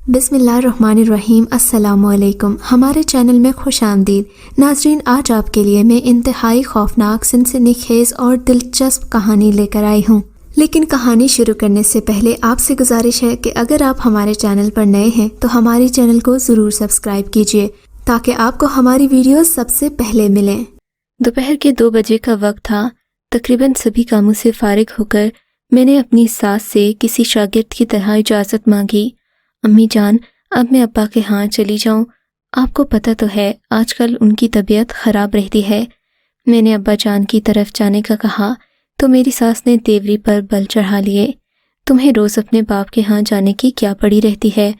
بسم اللہ الرحمن الرحیم۔ السلام علیکم، ہمارے چینل میں خوش آمدید ناظرین۔ آج آپ کے لیے میں انتہائی خوفناک، سنسنی خیز اور دلچسپ کہانی لے کر آئی ہوں، لیکن کہانی شروع کرنے سے پہلے آپ سے گزارش ہے کہ اگر آپ ہمارے چینل پر نئے ہیں تو ہمارے چینل کو ضرور سبسکرائب کیجیے تاکہ آپ کو ہماری ویڈیوز سب سے پہلے ملیں۔ دوپہر کے 2 بجے کا وقت تھا۔ تقریباً سبھی کاموں سے فارغ ہو کر میں نے اپنی ساس سے کسی شاگرد کی طرح اجازت مانگی۔ امی جان، اب میں ابا کے ہاں چلی جاؤں؟ آپ کو پتہ تو ہے آج کل ان کی طبیعت خراب رہتی ہے۔ میں نے ابا جان کی طرف جانے کا کہا تو میری ساس نے تیوری پر بل چڑھا لیے۔ تمہیں روز اپنے باپ کے ہاں جانے کی کیا پڑی رہتی ہے؟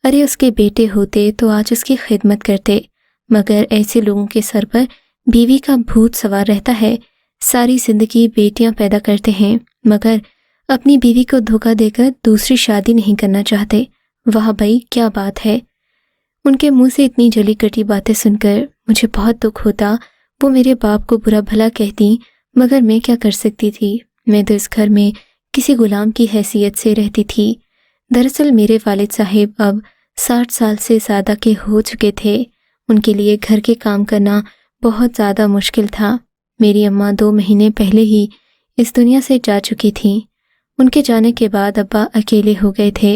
ارے اس کے بیٹے ہوتے تو آج اس کی خدمت کرتے، مگر ایسے لوگوں کے سر پر بیوی کا بھوت سوار رہتا ہے۔ ساری زندگی بیٹیاں پیدا کرتے ہیں مگر اپنی بیوی کو دھوکہ دے کر دوسری شادی نہیں کرنا چاہتے۔ واہ بھائی، کیا بات ہے! ان کے منہ سے اتنی جلی کٹی باتیں سن کر مجھے بہت دکھ ہوتا۔ وہ میرے باپ کو برا بھلا کہتی مگر میں کیا کر سکتی تھی؟ میں تو اس گھر میں کسی غلام کی حیثیت سے رہتی تھی۔ دراصل میرے والد صاحب اب 60 سال سے زیادہ کے ہو چکے تھے۔ ان کے لیے گھر کے کام کرنا بہت زیادہ مشکل تھا۔ میری اماں 2 مہینے پہلے ہی اس دنیا سے جا چکی تھیں۔ ان کے جانے کے بعد ابا اکیلے ہو گئے تھے۔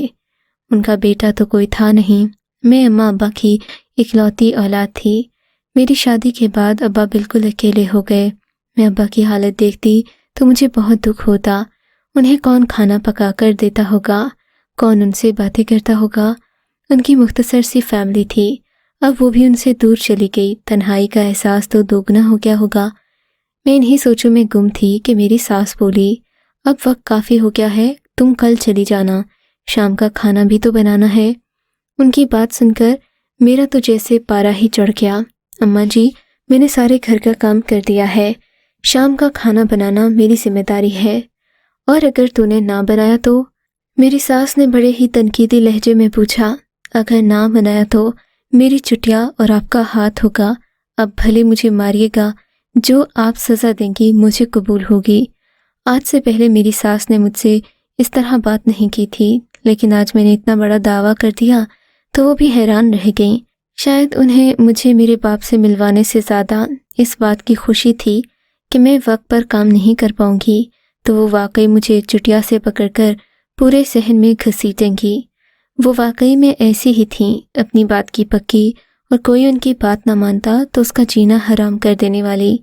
ان کا بیٹا تو کوئی تھا نہیں۔ میں اماں ابا کی اکلوتی اولاد تھی۔ میری شادی کے بعد ابا بالکل اکیلے ہو گئے۔ میں ابا کی حالت دیکھتی تو مجھے بہت دکھ ہوتا۔ انہیں کون کھانا پکا کر دیتا ہوگا؟ کون ان سے باتیں کرتا ہوگا؟ ان کی مختصر سی فیملی تھی، اب وہ بھی ان سے دور چلی گئی۔ تنہائی کا احساس تو دوگنا ہو گیا ہوگا۔ میں انہی سوچوں میں گم تھی کہ میری ساس بولی، اب وقت کافی ہو گیا ہے، تم کل چلی جانا، شام کا کھانا بھی تو بنانا ہے۔ ان کی بات سن کر میرا تو جیسے پارا ہی چڑھ گیا۔ اماں جی، میں نے سارے گھر کا کام کر دیا ہے، شام کا کھانا بنانا میری ذمہ داری ہے، اور اگر تو نے نہ بنایا تو؟ میری ساس نے بڑے ہی تنقیدی لہجے میں پوچھا۔ اگر نہ بنایا تو میری چٹیا اور آپ کا ہاتھ ہوگا۔ اب بھلے مجھے ماریے گا، جو آپ سزا دیں گی مجھے قبول ہوگی۔ آج سے پہلے میری ساس نے مجھ سے اس طرح بات نہیں کی تھی، لیکن آج میں نے اتنا بڑا دعویٰ کر دیا تو وہ بھی حیران رہ گئیں۔ شاید انہیں مجھے میرے باپ سے ملوانے سے زیادہ اس بات کی خوشی تھی کہ میں وقت پر کام نہیں کر پاؤں گی، تو وہ واقعی مجھے چٹیا سے پکڑ کر پورے صحن میں گھسیٹیں گی۔ وہ واقعی میں ایسی ہی تھیں، اپنی بات کی پکی، اور کوئی ان کی بات نہ مانتا تو اس کا جینا حرام کر دینے والی۔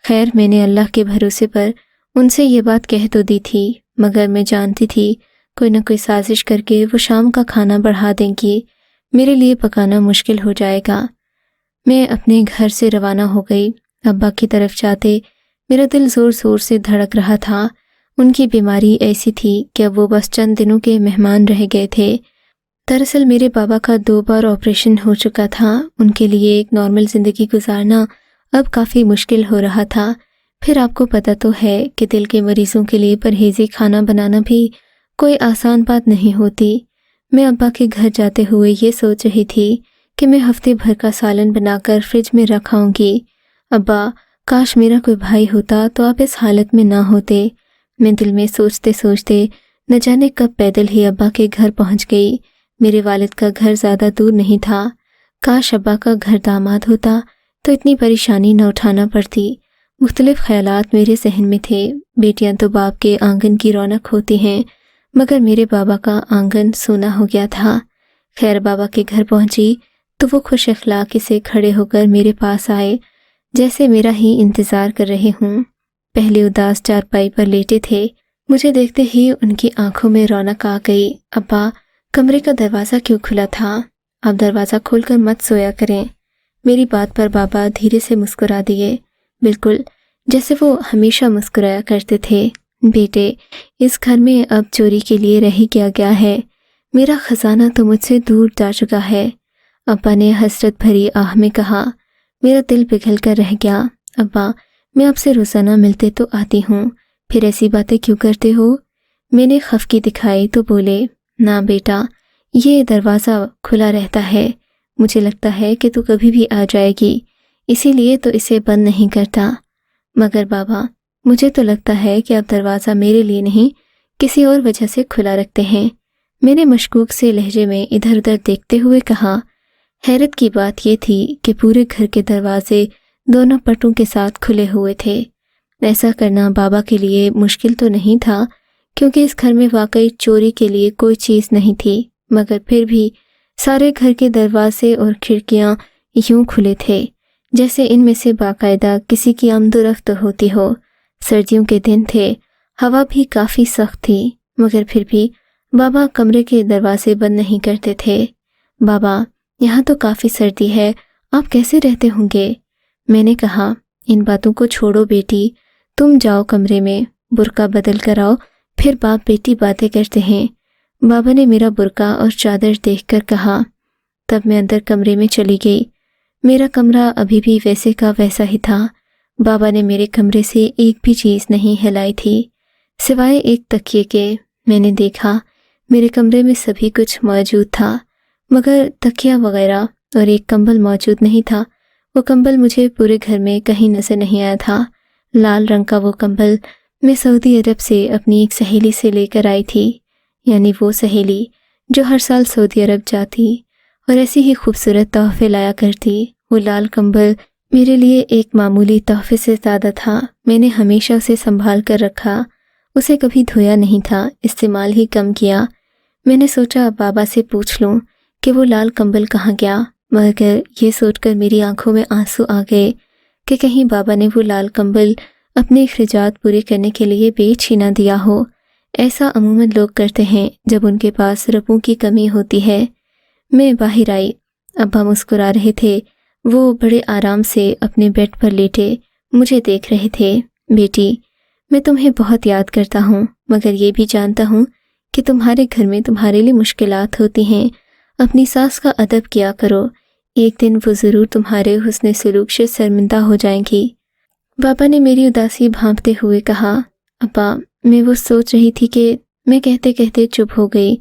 خیر، میں نے اللہ کے بھروسے پر ان سے یہ بات کہہ تو دی تھی، مگر میں جانتی تھی کوئی نہ کوئی سازش کر کے وہ شام کا کھانا بڑھا دیں گی، میرے لیے پکانا مشکل ہو جائے گا۔ میں اپنے گھر سے روانہ ہو گئی۔ ابا کی طرف جاتے میرا دل زور زور سے دھڑک رہا تھا۔ ان کی بیماری ایسی تھی کہ اب وہ بس چند دنوں کے مہمان رہ گئے تھے۔ دراصل میرے بابا کا 2 بار آپریشن ہو چکا تھا۔ ان کے لیے ایک نارمل زندگی گزارنا اب کافی مشکل ہو رہا تھا۔ پھر آپ کو پتہ تو ہے کہ دل کے مریضوں کے لیے پرہیزی کھانا بنانا بھی کوئی آسان بات نہیں ہوتی۔ میں ابا کے گھر جاتے ہوئے یہ سوچ رہی تھی کہ میں ہفتے بھر کا سالن بنا کر فریج میں رکھاؤں گی۔ ابا، کاش میرا کوئی بھائی ہوتا تو آپ اس حالت میں نہ ہوتے۔ میں دل میں سوچتے سوچتے نہ جانے کب پیدل ہی ابا کے گھر پہنچ گئی۔ میرے والد کا گھر زیادہ دور نہیں تھا۔ کاش ابا کا گھر داماد ہوتا تو اتنی پریشانی نہ اٹھانا پڑتی۔ مختلف خیالات میرے ذہن میں تھے۔ بیٹیاں تو باپ کے آنگن کی رونق ہوتی ہیں، مگر میرے بابا کا آنگن سونا ہو گیا تھا۔ خیر، بابا کے گھر پہنچی تو وہ خوش اخلاقی سے کھڑے ہو کر میرے پاس آئے، جیسے میرا ہی انتظار کر رہے ہوں۔ پہلے اداس چارپائی پر لیٹے تھے۔ مجھے دیکھتے ہی ان کی آنکھوں میں رونق آ گئی۔ ابا، کمرے کا دروازہ کیوں کھلا تھا؟ آپ دروازہ کھول کر مت سویا کریں۔ میری بات پر بابا دھیرے سے مسکرا دیے، بالکل جیسے وہ ہمیشہ مسکرایا کرتے تھے۔ بیٹے، اس گھر میں اب چوری کے لیے رہ ہی کیا گیا ہے؟ میرا خزانہ تو مجھ سے دور جا چکا ہے۔ ابا نے حسرت بھری آہ میں کہا۔ میرا دل پگھل کر رہ گیا۔ ابا، میں آپ سے روزانہ ملتے تو آتی ہوں، پھر ایسی باتیں کیوں کرتے ہو؟ میں نے خفگی دکھائی تو بولے، نہ بیٹا، یہ دروازہ کھلا رہتا ہے، مجھے لگتا ہے کہ تو کبھی بھی آ جائے گی، اسی لیے تو اسے بند نہیں کرتا۔ مگر بابا، مجھے تو لگتا ہے کہ آپ دروازہ میرے لیے نہیں کسی اور وجہ سے کھلا رکھتے ہیں۔ میں نے مشکوک سے لہجے میں ادھر ادھر دیکھتے ہوئے کہا۔ حیرت کی بات یہ تھی کہ پورے گھر کے دروازے دونوں پٹوں کے ساتھ کھلے ہوئے تھے۔ ایسا کرنا بابا کے لیے مشکل تو نہیں تھا کیونکہ اس گھر میں واقعی چوری کے لیے کوئی چیز نہیں تھی، مگر پھر بھی سارے گھر کے دروازے اور کھڑکیاں یوں کھلے تھے جیسے ان میں سے باقاعدہ کسی کی آمد و رفت ہوتی ہو۔ سردیوں کے دن تھے، ہوا بھی کافی سخت تھی، مگر پھر بھی بابا کمرے کے دروازے بند نہیں کرتے تھے۔ بابا، یہاں تو کافی سردی ہے، آپ کیسے رہتے ہوں گے؟ میں نے کہا، ان باتوں کو چھوڑو بیٹی، تم جاؤ کمرے میں، برقع بدل کر آؤ، پھر باپ بیٹی باتیں کرتے ہیں۔ بابا نے میرا برقع اور چادر دیکھ کر کہا۔ تب میں اندر کمرے میں چلی گئی۔ میرا کمرہ ابھی بھی ویسے کا ویسا ہی تھا۔ بابا نے میرے کمرے سے ایک بھی چیز نہیں ہلائی تھی سوائے ایک تکیے کے۔ میں نے دیکھا میرے کمرے میں سبھی کچھ موجود تھا مگر تکیہ وغیرہ اور ایک کمبل موجود نہیں تھا۔ وہ کمبل مجھے پورے گھر میں کہیں نظر نہیں آیا تھا۔ لال رنگ کا وہ کمبل میں سعودی عرب سے اپنی ایک سہیلی سے لے کر آئی تھی، یعنی وہ سہیلی جو ہر سال سعودی عرب جاتی اور ایسی ہی خوبصورت تحفے لایا کرتی۔ وہ لال کمبل میرے لیے ایک معمولی تحفے سے زیادہ تھا۔ میں نے ہمیشہ اسے سنبھال کر رکھا، اسے کبھی دھویا نہیں تھا، استعمال ہی کم کیا۔ میں نے سوچا بابا سے پوچھ لوں کہ وہ لال کمبل کہاں گیا، مگر یہ سوچ کر میری آنکھوں میں آنسو آ گئے کہ کہیں بابا نے وہ لال کمبل اپنے اخراجات پورے کرنے کے لیے بیچ ہی نہ دیا ہو۔ ایسا عموماً لوگ کرتے ہیں جب ان کے پاس روپوں کی کمی ہوتی ہے۔ میں باہر آئی، ابا مسکرا رہے تھے۔ وہ بڑے آرام سے اپنے بیڈ پر لیٹے مجھے دیکھ رہے تھے۔ بیٹی، میں تمہیں بہت یاد کرتا ہوں، مگر یہ بھی جانتا ہوں کہ تمہارے گھر میں تمہارے لیے مشکلات ہوتی ہیں۔ اپنی ساس کا ادب کیا کرو، ایک دن وہ ضرور تمہارے حسن سلوک سے شرمندہ ہو جائیں گی۔ بابا نے میری اداسی بھانپتے ہوئے کہا۔ ابا، میں وہ سوچ رہی تھی کہ میں کہتے کہتے چپ ہو گئی۔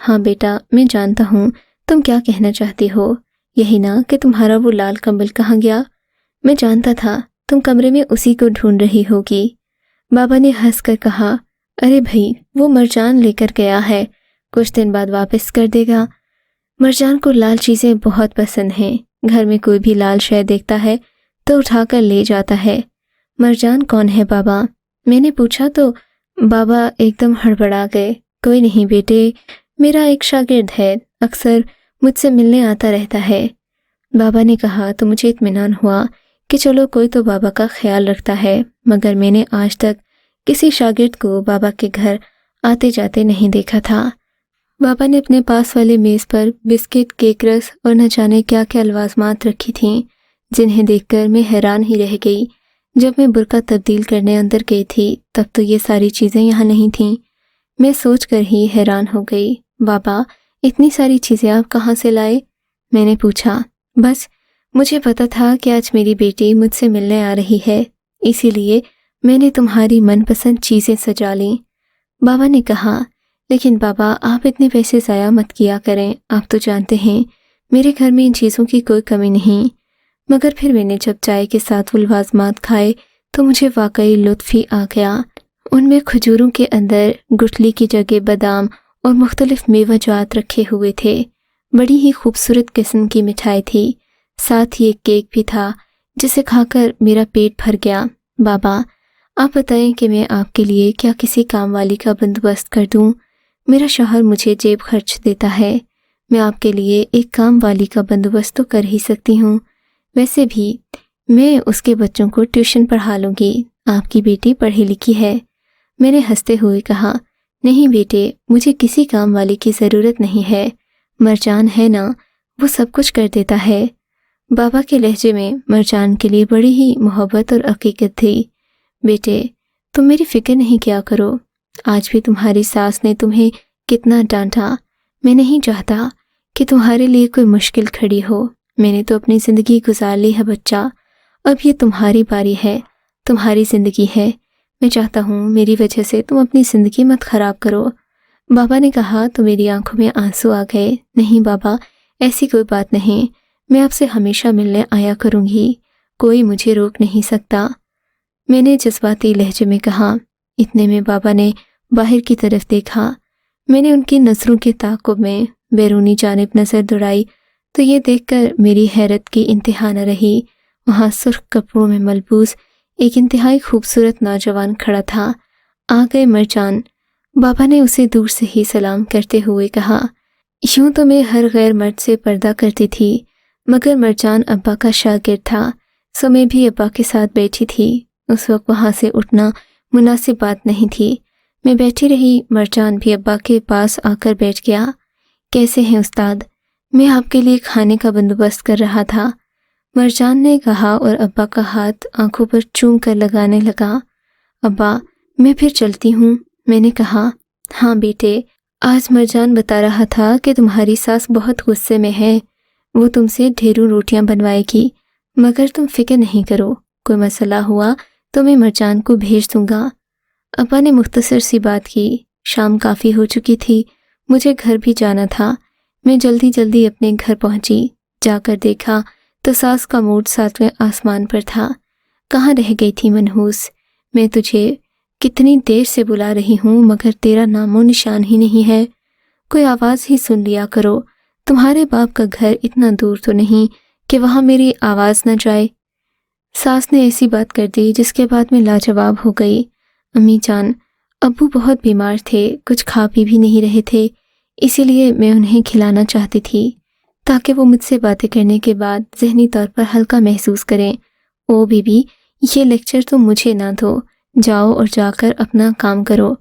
ہاں بیٹا، میں جانتا ہوں تم کیا کہنا چاہتی ہو، یہی نا کہ تمہارا وہ لال کمبل کہاں گیا؟ میں جانتا تھا تم کمرے میں اسی کو ڈھونڈ رہی ہوگی۔ بابا نے ہنس کر کہا، ارے بھائی، وہ مرجان لے کر گیا ہے، کچھ دن بعد واپس کر دے گا۔ مرجان کو لال چیزیں بہت پسند ہیں، گھر میں کوئی بھی لال شے دیکھتا ہے تو اٹھا کر لے جاتا ہے۔ مرجان کون ہے بابا؟ میں نے پوچھا تو بابا ایک دم ہڑبڑا گئے۔ کوئی نہیں بیٹے، میرا ایک شاگرد ہے، اکثر مجھ سے ملنے آتا رہتا ہے۔ بابا نے کہا تو مجھے اطمینان ہوا کہ چلو کوئی تو بابا کا خیال رکھتا ہے، مگر میں نے آج تک کسی شاگرد کو بابا کے گھر آتے جاتے نہیں دیکھا تھا۔ بابا نے اپنے پاس والے میز پر بسکٹ، کیک رس اور نہ جانے کیا کیا لوازمات رکھی تھیں، جنہیں دیکھ کر میں حیران ہی رہ گئی۔ جب میں برقع تبدیل کرنے اندر گئی تھی تب تو یہ ساری چیزیں یہاں نہیں تھیں۔ میں سوچ کر ہی حیران ہو گئی۔ بابا، اتنی ساری چیزیں آپ کہاں سے لائے؟ میں نے پوچھا۔ بس مجھے پتا تھا کہ آج میری بیٹی مجھ سے ملنے آ رہی ہے، اسی لیے میں نے تمہاری من پسند چیزیں سجا لیں۔ بابا نے کہا، لیکن بابا آپ اتنے پیسے ضائع مت کیا کریں، آپ تو جانتے ہیں میرے گھر میں ان چیزوں کی کوئی کمی نہیں۔ مگر پھر میں نے جب چائے کے ساتھ وہ لوازمات کھائے تو مجھے واقعی لطف ہی آ گیا۔ ان میں کھجوروں کے اندر گٹھلی کی جگہ بادام اور مختلف میوہ جات رکھے ہوئے تھے۔ بڑی ہی خوبصورت قسم کی مٹھائی تھی، ساتھ ہی ایک کیک بھی تھا جسے کھا کر میرا پیٹ بھر گیا۔ بابا، آپ بتائیں کہ میں آپ کے لیے کیا کسی کام والی کا بندوبست کر دوں؟ میرا شوہر مجھے جیب خرچ دیتا ہے، میں آپ کے لیے ایک کام والی کا بندوبست تو کر ہی سکتی ہوں۔ ویسے بھی میں اس کے بچوں کو ٹیوشن پڑھا لوں گی، آپ کی بیٹی پڑھی لکھی ہے۔ میں نے ہنستے ہوئے کہا، نہیں بیٹے، مجھے کسی کام والی کی ضرورت نہیں ہے، مرجان ہے نا، وہ سب کچھ کر دیتا ہے۔ بابا کے لہجے میں مرجان کے لیے بڑی ہی محبت اور عقیقت تھی۔ بیٹے، تم میری فکر نہیں کیا کرو، آج بھی تمہاری ساس نے تمہیں کتنا ڈانٹا، میں نہیں چاہتا کہ تمہارے لیے کوئی مشکل کھڑی ہو۔ میں نے تو اپنی زندگی گزار لی ہے بچہ، اب یہ تمہاری باری ہے، تمہاری زندگی ہے، میں چاہتا ہوں میری وجہ سے تم اپنی زندگی مت خراب کرو۔ بابا نے کہا تو میری آنکھوں میں آنسو آ گئے۔ نہیں بابا، ایسی کوئی بات نہیں، میں آپ سے ہمیشہ ملنے آیا کروں گی، کوئی مجھے روک نہیں سکتا، میں نے جذباتی لہجے میں کہا۔ اتنے میں بابا نے باہر کی طرف دیکھا، میں نے ان کی نظروں کے تعاقب میں بیرونی جانب نظر دوڑائی تو یہ دیکھ کر میری حیرت کی انتہا نہ رہی۔ وہاں سرخ کپڑوں میں ملبوس ایک انتہائی خوبصورت نوجوان کھڑا تھا۔ آ گئے مرجان، بابا نے اسے دور سے ہی سلام کرتے ہوئے کہا۔ یوں تو میں ہر غیر مرد سے پردہ کرتی تھی، مگر مرجان ابا کا شاگرد تھا، سو میں بھی ابا کے ساتھ بیٹھی تھی۔ اس وقت وہاں سے اٹھنا مناسب بات نہیں تھی۔ میں بیٹھی رہی، مرجان بھی ابا کے پاس آ کر بیٹھ گیا۔ کیسے ہیں استاد؟ میں آپ کے لیے کھانے کا بندوبست کر رہا تھا، مرجان نے کہا اور ابا کا ہاتھ آنکھوں پر چوم کر لگانے لگا۔ ابا، میں پھر چلتی ہوں، میں نے کہا۔ ہاں بیٹے، آج مرجان بتا رہا تھا کہ تمہاری ساس بہت غصے میں ہے، وہ تم سے ڈھیروں روٹیاں بنوائے گی، مگر تم فکر نہیں کرو، کوئی مسئلہ ہوا تو میں مرجان کو بھیج دوں گا۔ ابا نے مختصر سی بات کی۔ شام کافی ہو چکی تھی، مجھے گھر بھی جانا تھا۔ میں جلدی اپنے گھر پہنچی، جا کر دیکھا تو ساس کا موڈ 7ویں آسمان پر تھا۔ کہاں رہ گئی تھی منحوس؟ میں تجھے کتنی دیر سے بلا رہی ہوں مگر تیرا نام و نشان ہی نہیں ہے، کوئی آواز ہی سن لیا کرو، تمہارے باپ کا گھر اتنا دور تو نہیں کہ وہاں میری آواز نہ جائے۔ ساس نے ایسی بات کر دی جس کے بعد میں لاجواب ہو گئی۔ امی جان، ابو بہت بیمار تھے، کچھ کھا پی بھی نہیں رہے تھے، اسی لیے میں انہیں کھلانا چاہتی تھی تاکہ وہ مجھ سے باتیں کرنے کے بعد ذہنی طور پر ہلکا محسوس کریں۔ او بی بی، یہ لیکچر تو مجھے نہ دو، جاؤ اور جا کر اپنا کام کرو۔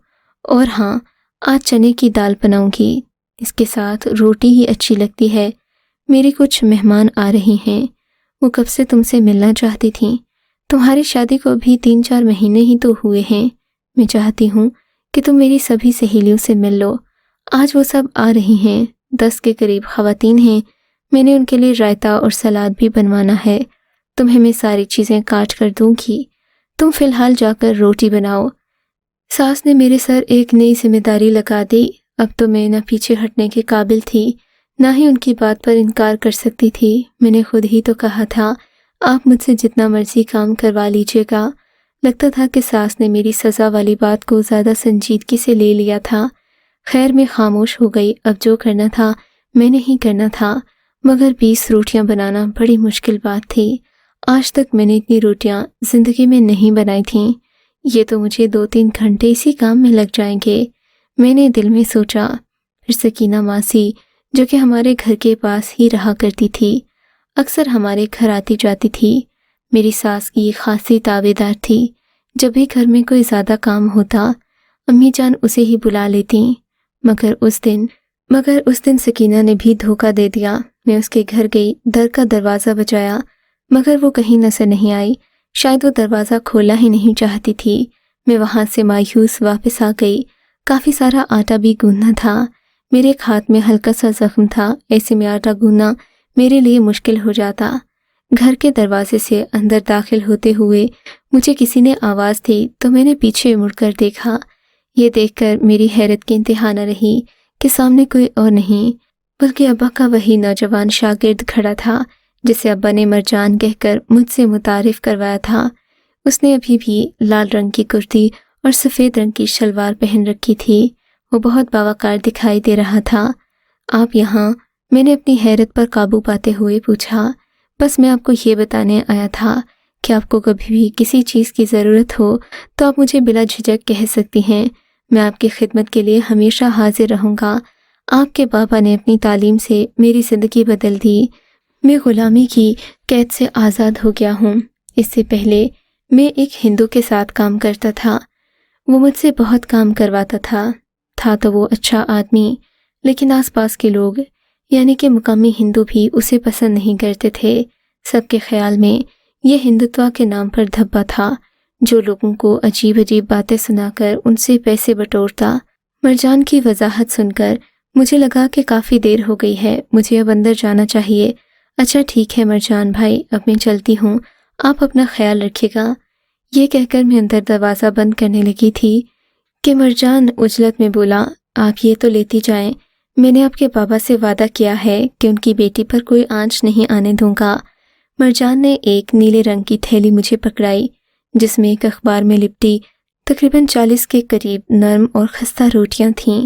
اور ہاں، آج چنے کی دال بناؤں گی، اس کے ساتھ روٹی ہی اچھی لگتی ہے۔ میری کچھ مہمان آ رہی ہیں، وہ کب سے تم سے ملنا چاہتی تھیں، تمہاری شادی کو بھی 3-4 مہینے ہی تو ہوئے ہیں۔ میں چاہتی ہوں کہ تم میری سبھی سہیلیوں سے مل لو، آج وہ سب آ رہی ہیں، 10 کے قریب خواتین ہیں، میں نے ان کے لیے رائتا اور سلاد بھی بنوانا ہے، تمہیں میں ساری چیزیں کاٹ کر دوں گی، تم فی الحال جا کر روٹی بناؤ۔ ساس نے میرے سر ایک نئی ذمہ داری لگا دی۔ اب تو میں نہ پیچھے ہٹنے کے قابل تھی، نہ ہی ان کی بات پر انکار کر سکتی تھی۔ میں نے خود ہی تو کہا تھا، آپ مجھ سے جتنا مرضی کام کروا لیجیے گا۔ لگتا تھا کہ ساس نے میری سزا والی بات کو زیادہ سنجیدگی سے لے لیا تھا۔ خیر، میں خاموش ہو گئی، اب جو کرنا تھا میں نے ہی کرنا تھا، مگر 20 روٹیاں بنانا بڑی مشکل بات تھی۔ آج تک میں نے اتنی روٹیاں زندگی میں نہیں بنائی تھیں، یہ تو مجھے 2-3 گھنٹے اسی کام میں لگ جائیں گے، میں نے دل میں سوچا۔ پھر سکینہ ماسی، جو کہ ہمارے گھر کے پاس ہی رہا کرتی تھی، اکثر ہمارے گھر آتی جاتی تھی، میری ساس کی خاصی تابع دار تھی۔ جب بھی گھر میں کوئی زیادہ کام ہوتا، امی جان اسے ہی بلا لیتیں، مگر اس دن سکینہ نے بھی دھوکہ دے دیا۔ میں اس کے گھر گئی، در کا دروازہ بجایا، مگر وہ کہیں نظر نہیں آئی، شاید وہ دروازہ کھولا ہی نہیں چاہتی تھی۔ میں وہاں سے مایوس واپس آ گئی۔ کافی سارا آٹا بھی گوندھنا تھا، میرے ایک ہاتھ میں ہلکا سا زخم تھا، ایسے میں آٹا گوندھنا میرے لیے مشکل ہو جاتا۔ گھر کے دروازے سے اندر داخل ہوتے ہوئے مجھے کسی نے آواز دی تو میں نے پیچھے مڑ کر دیکھا۔ یہ دیکھ کر میری حیرت کی انتہا نہ رہی کہ سامنے کوئی اور نہیں بلکہ ابا کا وہی نوجوان شاگرد کھڑا تھا جسے ابا نے مرجان کہہ کر مجھ سے متعارف کروایا تھا۔ اس نے ابھی بھی لال رنگ کی کرتی اور سفید رنگ کی شلوار پہن رکھی تھی، وہ بہت باوقار دکھائی دے رہا تھا۔ آپ یہاں؟ میں نے اپنی حیرت پر قابو پاتے ہوئے پوچھا۔ بس میں آپ کو یہ بتانے آیا تھا کہ آپ کو کبھی بھی کسی چیز کی ضرورت ہو تو آپ مجھے بلا جھجک کہہ سکتی ہیں، میں آپ کی خدمت کے لیے ہمیشہ حاضر رہوں گا۔ آپ کے بابا نے اپنی تعلیم سے میری زندگی بدل دی، میں غلامی کی قید سے آزاد ہو گیا ہوں۔ اس سے پہلے میں ایک ہندو کے ساتھ کام کرتا تھا، وہ مجھ سے بہت کام کرواتا تھا تو وہ اچھا آدمی، لیکن آس پاس کے لوگ یعنی کہ مقامی ہندو بھی اسے پسند نہیں کرتے تھے۔ سب کے خیال میں یہ ہندوتوا کے نام پر دھبا تھا جو لوگوں کو عجیب باتیں سنا کر ان سے پیسے بٹورتا۔ مرجان کی وضاحت سن کر مجھے لگا کہ کافی دیر ہو گئی ہے، مجھے اب اندر جانا چاہیے۔ اچھا ٹھیک ہے مرجان بھائی، اب میں چلتی ہوں، آپ اپنا خیال رکھیے گا۔ یہ کہہ کر میں اندر دروازہ بند کرنے لگی تھی کہ مرجان عجلت میں بولا، آپ یہ تو لیتی جائیں، میں نے آپ کے بابا سے وعدہ کیا ہے کہ ان کی بیٹی پر کوئی آنچ نہیں آنے دوں گا۔ مرجان نے ایک نیلے رنگ کی تھیلی مجھے پکڑائی جس میں ایک اخبار میں لپٹی تقریباً 40 کے قریب نرم اور خستہ روٹیاں تھیں،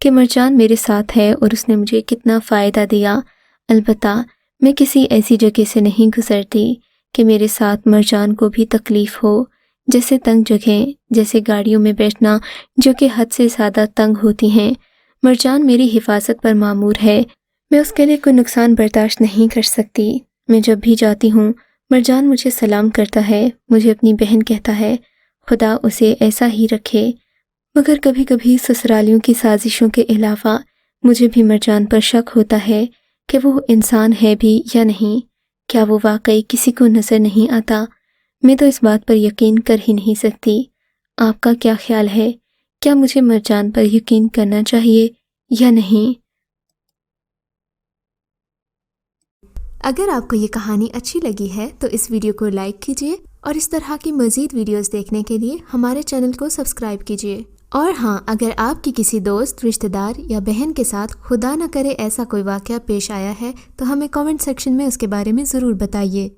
کہ مرجان میرے ساتھ ہے اور اس نے مجھے کتنا فائدہ دیا۔ البتہ میں کسی ایسی جگہ سے نہیں گزرتی کہ میرے ساتھ مرجان کو بھی تکلیف ہو، جیسے تنگ جگہیں، جیسے گاڑیوں میں بیٹھنا جو کہ حد سے زیادہ تنگ ہوتی ہیں۔ مرجان میری حفاظت پر مامور ہے، میں اس کے لیے کوئی نقصان برداشت نہیں کر سکتی۔ میں جب بھی جاتی ہوں مرجان مجھے سلام کرتا ہے، مجھے اپنی بہن کہتا ہے، خدا اسے ایسا ہی رکھے۔ مگر کبھی کبھی سسرالیوں کی سازشوں کے علاوہ مجھے بھی مرجان پر شک ہوتا ہے کہ وہ انسان ہے بھی یا نہیں، کیا وہ واقعی کسی کو نظر نہیں آتا؟ میں تو اس بات پر یقین کر ہی نہیں سکتی۔ آپ کا کیا خیال ہے؟ کیا مجھے مرجان پر یقین کرنا چاہیے یا نہیں؟ اگر آپ کو یہ کہانی اچھی لگی ہے تو اس ویڈیو کو لائک کیجیے اور اس طرح کی مزید ویڈیوز دیکھنے کے لیے ہمارے چینل کو سبسکرائب کیجیے۔ اور ہاں، اگر آپ کی کسی دوست، رشتہ دار یا بہن کے ساتھ خدا نہ کرے ایسا کوئی واقعہ پیش آیا ہے تو ہمیں کامنٹ سیکشن میں اس کے بارے میں ضرور بتائیے۔